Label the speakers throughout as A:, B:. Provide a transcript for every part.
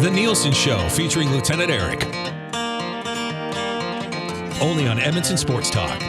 A: The Nielson Show featuring Lieutenant Eric. Only on Edmonton Sports Talk.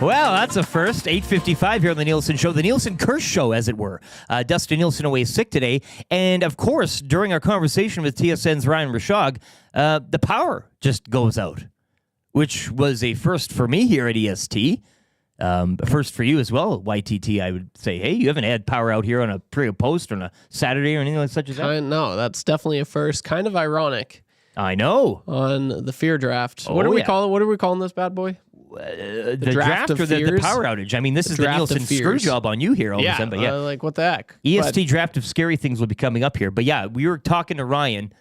B: Well, that's a first. 8:55 here on the Nielson Show. The Nielson Curse Show, as it were. Dustin Nielson away sick today. And, of course, during our conversation with TSN's Ryan Rashog, the power just goes out, which was a first for me here at EST. A first for you as well, YTT. I would say, hey, you haven't had power out here on a pre or post on a Saturday or anything like such as that?
C: No, that's definitely a first. Kind of ironic.
B: I know.
C: On the fear draft.
B: Oh,
C: What are we calling this bad boy?
B: The draft or the power outage. I mean, this is the Nielson screw job on you here all of a sudden. But yeah,
C: like what the heck?
B: EST draft of scary things will be coming up here. But yeah, we were talking to Ryan,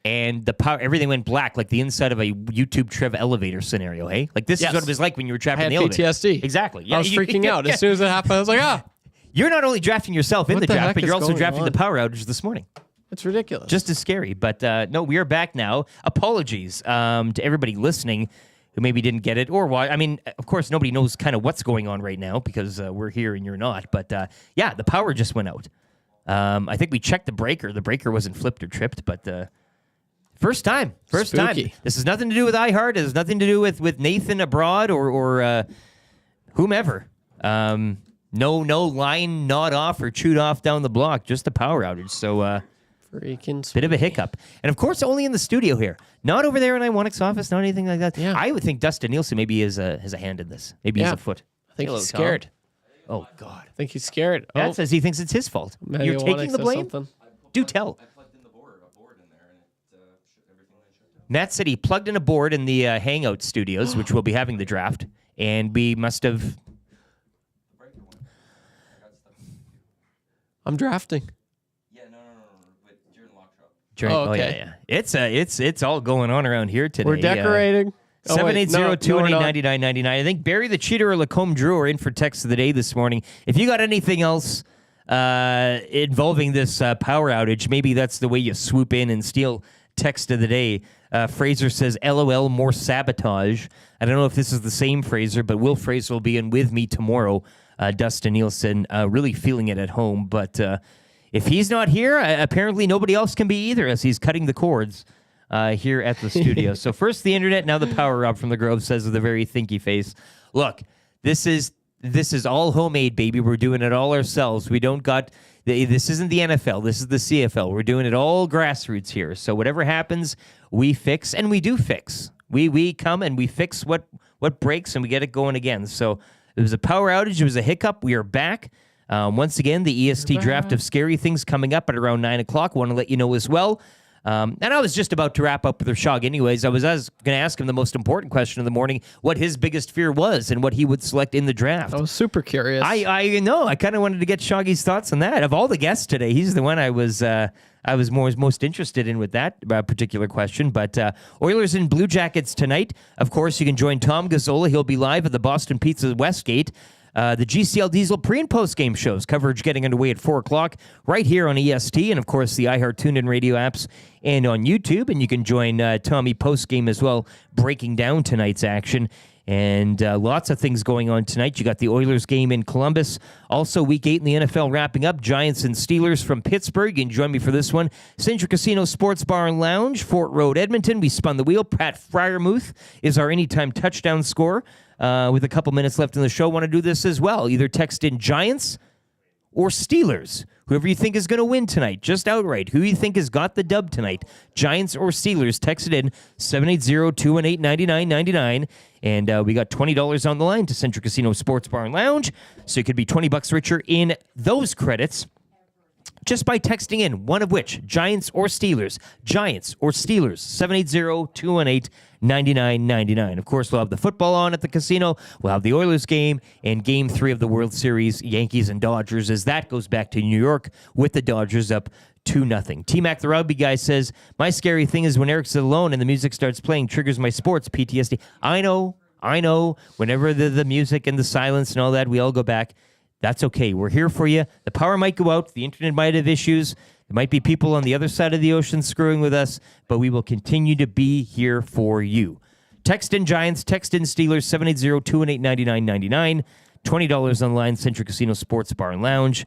B: and the power, everything went black, like the inside of a YouTube Trev elevator scenario. Hey, like this is what it was like when you were trapped in the elevator.
C: PTSD.
B: Exactly. Yeah,
C: I was freaking out as soon as it happened. I was like,
B: You're not only drafting yourself in the draft, but you're also drafting the power outage this morning.
C: It's ridiculous.
B: Just as scary. But no, we are back now. Apologies to everybody listening who maybe didn't get it or why. I mean, of course, nobody knows kind of what's going on right now because we're here and you're not. But yeah, the power just went out. I think we checked the breaker. The breaker wasn't flipped or tripped, but first time.
C: Spooky.
B: This has nothing to do with iHeart. It has nothing to do with Nathan abroad or whomever. No line gnawed off or chewed off down the block. Just a power outage. So
C: freaking
B: bit of a hiccup. And, of course, only in the studio here. Not over there in Iwanik's office, not anything like that.
C: Yeah.
B: I would think Dustin Nielson maybe has a hand in this. Maybe he's a foot.
C: I think he's scared.
B: Oh, God.
C: I think he's scared.
B: Dad says he thinks it's his fault. You're taking the blame? Do tell.
D: I plugged in a board in there, and everything shut down.
B: Matt said he plugged in a board in the Hangout studios, which will be having the draft, and we must have...
C: I'm drafting.
D: Yeah, no. You're in lock shop.
C: Okay.
B: It's all going on around here today.
C: We're decorating.
B: 780-218-9999. I think Barry the Cheater or Lacombe Drew are in for text of the day this morning. If you got anything else involving this power outage, maybe that's the way you swoop in and steal text of the day. Fraser says, LOL, more sabotage. I don't know if this is the same Fraser, but Will Fraser will be in with me tomorrow. Dustin Nielson really feeling it at home. But if he's not here, apparently nobody else can be either as he's cutting the cords here at the studio. So first the internet, now the power up from the Grove, says with a very thinky face. Look, this is all homemade, baby. We're doing it all ourselves. We don't got... This isn't the NFL. This is the CFL. We're doing it all grassroots here. So whatever happens, we fix, and we do fix. We come and we fix what breaks, and we get it going again. So it was a power outage. It was a hiccup. We are back. Once again, the EST draft of scary things coming up at around 9 o'clock. Want to let you know as well. And I was just about to wrap up with Rashog anyways. I was going to ask him the most important question of the morning, what his biggest fear was and what he would select in the draft.
C: I was super curious.
B: I know. I kind of wanted to get Shoggy's thoughts on that. Of all the guests today, he's the one I was most interested in with that particular question. But Oilers and Blue Jackets tonight. Of course, you can join Tom Gazzola. He'll be live at the Boston Pizza Westgate. The GCL Diesel pre- and post-game shows. Coverage getting underway at 4 o'clock right here on EST and, of course, the iHeart TuneIn radio apps and on YouTube. And you can join Tommy post-game as well, breaking down tonight's action. And lots of things going on tonight. You got the Oilers game in Columbus. Also, Week 8 in the NFL wrapping up. Giants and Steelers from Pittsburgh. You can join me for this one. Century Casino Sports Bar and Lounge, Fort Road, Edmonton. We spun the wheel. Pat Fryermuth is our anytime touchdown scorer. With a couple minutes left in the show, want to do this as well. Either text in Giants or Steelers. Whoever you think is going to win tonight, just outright. Who you think has got the dub tonight, Giants or Steelers, text it in 780-218-9999. And we got $20 on the line to Central Casino Sports Bar and Lounge. So you could be $20 richer in those credits just by texting in, one of which, Giants or Steelers. Giants or Steelers, 780-218-9999. Of course, we'll have the football on at the casino. We'll have the Oilers game and Game 3 of the World Series, Yankees and Dodgers, as that goes back to New York with the Dodgers up 2-0. T-Mac, the rugby guy, says, my scary thing is when Eric's alone and the music starts playing, triggers my sports PTSD. I know. Whenever the music and the silence and all that, we all go back. That's okay. We're here for you. The power might go out. The internet might have issues. There might be people on the other side of the ocean screwing with us, but we will continue to be here for you. Text in Giants, text in Steelers, 780-218-9999. $20 online, Century Casino Sports Bar and Lounge.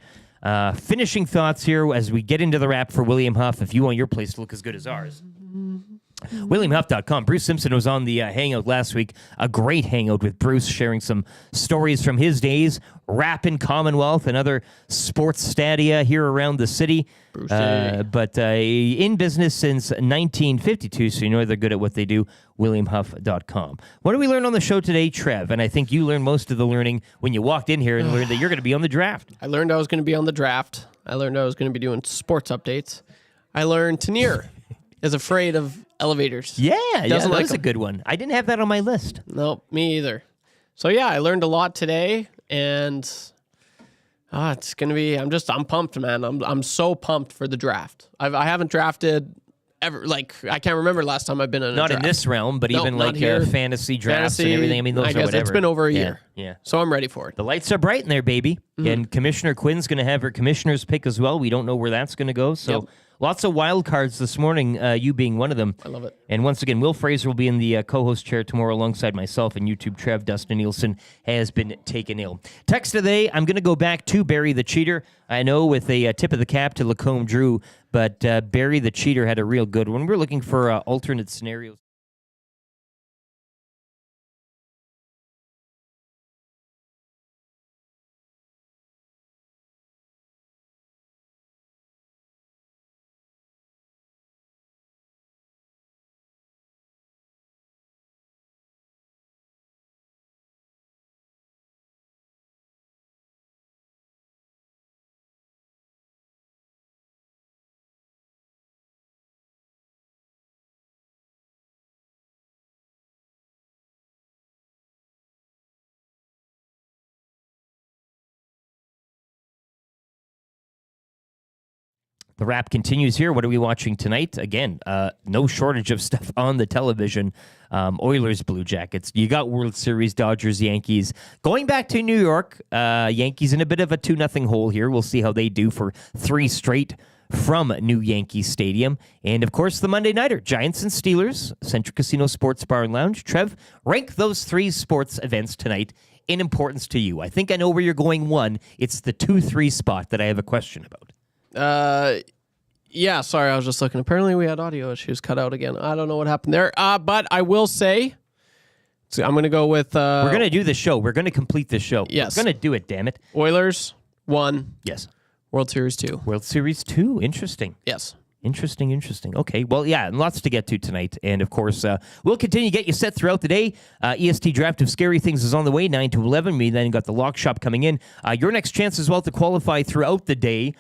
B: Finishing thoughts here as we get into the wrap for William Huff, if you want your place to look as good as ours. WilliamHuff.com. Bruce Simpson was on the hangout last week. A great hangout with Bruce, sharing some stories from his days, rapping Commonwealth and other sports stadia here around the city. But in business since 1952, so you know they're good at what they do. WilliamHuff.com. What did we learn on the show today, Trev? And I think you learned most of the learning when you walked in here and learned that you're going to be on the draft.
C: I learned I was going to be on the draft. I learned I was going to be doing sports updates. I learned Tanier is afraid of elevators.
B: Yeah, that
C: like
B: was a good one. I didn't have that on my list.
C: Nope, me either. So yeah, I learned a lot today, and it's gonna be. I'm pumped, man. I'm so pumped for the draft. I haven't drafted ever. Like I can't remember last time I've been in a
B: Not
C: draft.
B: in this realm, but
C: No,
B: even
C: not
B: like
C: here.
B: fantasy drafts and everything. I mean, those
C: I
B: are
C: guess
B: whatever.
C: it's been over a year.
B: Yeah.
C: So I'm ready for it.
B: The lights are bright in there, baby. And Commissioner Quinn's going to have her commissioner's pick as well. We don't know where that's going to go. So
C: Yep.
B: lots of wild cards this morning, you being one of them.
C: I love it.
B: And once again, Will Fraser will be in the co-host chair tomorrow alongside myself, and YouTube Trev. Dustin Nielsen has been taken ill. Text today, I'm going to go back to Barry the Cheater. I know with a tip of the cap to Lacombe Drew, but Barry the Cheater had a real good one. We're looking for alternate scenarios. The wrap continues here. What are we watching tonight? Again, no shortage of stuff on the television. Oilers, Blue Jackets. You got World Series, Dodgers, Yankees. Going back to New York, Yankees in a bit of a 2-0 hole here. We'll see how they do for 3 straight from New Yankee Stadium. And, of course, the Monday Nighter, Giants and Steelers, Century Casino Sports Bar and Lounge. Trev, rank those 3 sports events tonight in importance to you. I think I know where you're going. One, it's the 2-3 spot that I have a question about.
C: Yeah, sorry, I was just looking. Apparently we had audio issues cut out again. I don't know what happened there. But I will say, so I'm going to go with...
B: We're going to do the show. We're going to complete the show.
C: Yes.
B: We're going to do it, damn it.
C: Oilers, 1.
B: Yes.
C: World Series, 2.
B: World Series 2. Interesting.
C: Yes.
B: Interesting. Okay. Well, yeah, and lots to get to tonight. And, of course, we'll continue to get you set throughout the day. EST Draft of Scary Things is on the way, 9 to 11. We then got the Lock Shop coming in. Your next chance as well to qualify throughout the day.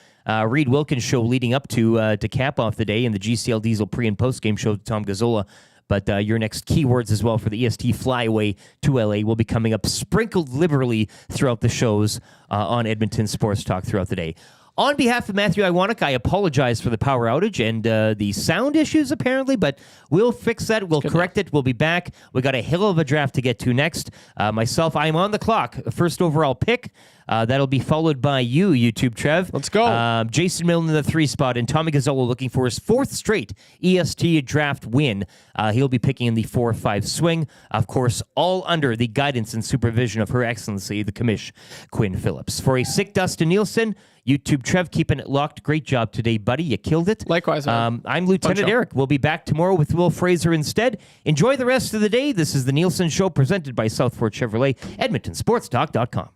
B: Reed Wilkins show leading up to cap off the day, and the GCL Diesel pre- and post-game show with Tom Gazzola. But your next keywords as well for the EST Flyaway to LA will be coming up sprinkled liberally throughout the shows on Edmonton Sports Talk throughout the day. On behalf of Matthew Iwanek, I apologize for the power outage and the sound issues, apparently, but we'll fix that. We'll correct it. We'll be back. We got a hell of a draft to get to next. Myself, I'm on the clock. First overall pick. That'll be followed by you, YouTube Trev.
C: Let's go.
B: Jason Milne in the 3 spot, and Tommy Gazzola looking for his 4th straight EST draft win. He'll be picking in the 4-5 swing. Of course, all under the guidance and supervision of Her Excellency, the Commish, Quinn Phillips. For a sick Dustin Nielsen, YouTube Trev keeping it locked. Great job today, buddy. You killed it.
C: Likewise, man.
B: I'm Lieutenant Eric. We'll be back tomorrow with Will Fraser instead. Enjoy the rest of the day. This is the Nielsen Show presented by Southport Chevrolet, EdmontonSportsTalk.com.